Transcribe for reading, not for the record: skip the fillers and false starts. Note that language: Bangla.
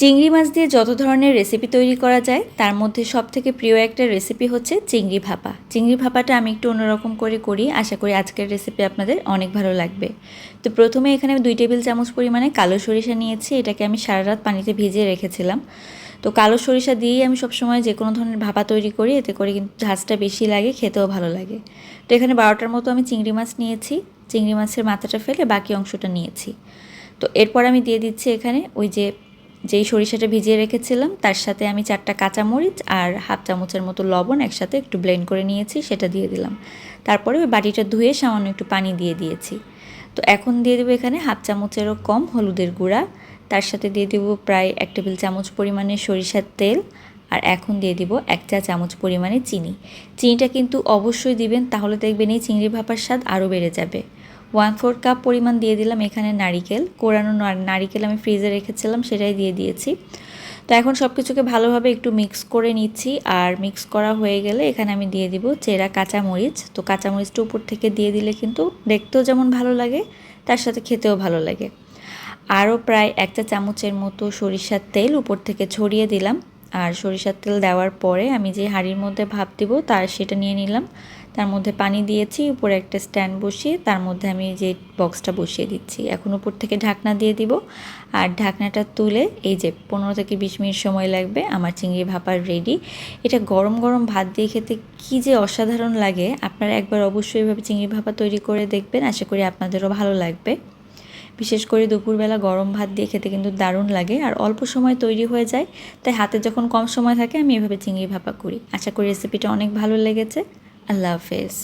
চিংড়ি মাছ দিয়ে যত ধরনের রেসিপি তৈরি করা যায় তার মধ্যে সবথেকে প্রিয় একটা রেসিপি হচ্ছে চিংড়ি ভাপা। চিংড়ি ভাপাটা আমি একটু অন্যরকম করে করি, আশা করি আজকের রেসিপি আপনাদের অনেক ভালো লাগবে। তো প্রথমে এখানে আমি 2 টেবিল চামচ পরিমাণে কালো সরিষা নিয়েছি, এটাকে আমি সারা রাত পানিতে ভিজিয়ে রেখেছিলাম। তো কালো সরিষা দিয়েই আমি সবসময় যে কোনো ধরনের ভাপা তৈরি করি, এতে করে কিন্তু ঝাঁজটা বেশি লাগে, খেতেও ভালো লাগে। তো এখানে 12টার মতো আমি চিংড়ি মাছ নিয়েছি, চিংড়ি মাছের মাথাটা ফেলে বাকি অংশটা নিয়েছি। তো এরপর আমি দিয়ে দিচ্ছি এখানে যেই সরিষাটা ভিজিয়ে রেখেছিলাম তার সাথে আমি 4টা কাঁচামরিচ আর হাফ চামচের মতো লবণ একসাথে একটু ব্লেন্ড করে নিয়েছি, সেটা দিয়ে দিলাম। তারপরে ওই বাটিটা ধুয়ে সামান্য একটু পানি দিয়ে দিয়েছি। তো এখন দিয়ে দেবো এখানে হাফ চামচেরও কম হলুদের গুঁড়া, তার সাথে দিয়ে দেবো প্রায় 1 টেবিল চামচ পরিমাণে সরিষার তেল, আর এখন দিয়ে দিব 1 চা চামচ পরিমাণে চিনি। চিনিটা কিন্তু অবশ্যই দিবেন, তাহলে দেখবেন এই চিংড়ি ভাপার স্বাদ আরও বেড়ে যাবে। 1/4 কাপ পরিমাণ দিয়ে দিলাম এখানে নারিকেল, কোরানো নারিকেল আমি ফ্রিজে রেখেছিলাম, সেটাই দিয়ে দিয়েছি। তো এখন সব কিছুকে ভালোভাবে একটু মিক্স করে নিচ্ছি, আর মিক্স করা হয়ে গেলে এখানে আমি দিয়ে দিব চেরা কাঁচামরিচ। তো কাঁচামরিচটা উপর থেকে দিয়ে দিলে কিন্তু দেখতেও যেমন ভালো লাগে, তার সাথে খেতেও ভালো লাগে। আরও প্রায় 1 চা চামচের মতো সরিষার তেল উপর থেকে ছড়িয়ে দিলাম, আর সরিষার তেল দেওয়ার পরে আমি যে হাঁড়ির মধ্যে ভাপ দিব সেটা নিয়ে নিলাম। তার মধ্যে পানি দিয়েছি, উপরে একটা স্ট্যান্ড বসিয়ে তার মধ্যে আমি যে বক্সটা বসিয়ে দিচ্ছি। এখন উপর থেকে ঢাকনা দিয়ে দিব, আর ঢাকনাটা তুলে এই যে 15 থেকে 20 মিনিট সময় লাগবে, আমার চিংড়ি ভাপা রেডি। এটা গরম গরম ভাত দিয়ে খেতে কী যে অসাধারণ লাগে, আপনারা একবার অবশ্যই এভাবে চিংড়ি ভাপা তৈরি করে দেখবেন, আশা করি আপনাদেরও ভালো লাগবে। বিশেষ করে দুপুরবেলা গরম ভাত দিয়ে খেতে কিন্তু দারুণ লাগে, আর অল্প সময় তৈরি হয়ে যায়। তাই হাতে যখন কম সময় থাকে আমি এভাবে চিংড়ি ভাপা করি। আশা করি রেসিপিটা অনেক ভালো লেগেছে। আল্লাহ হাফেজ।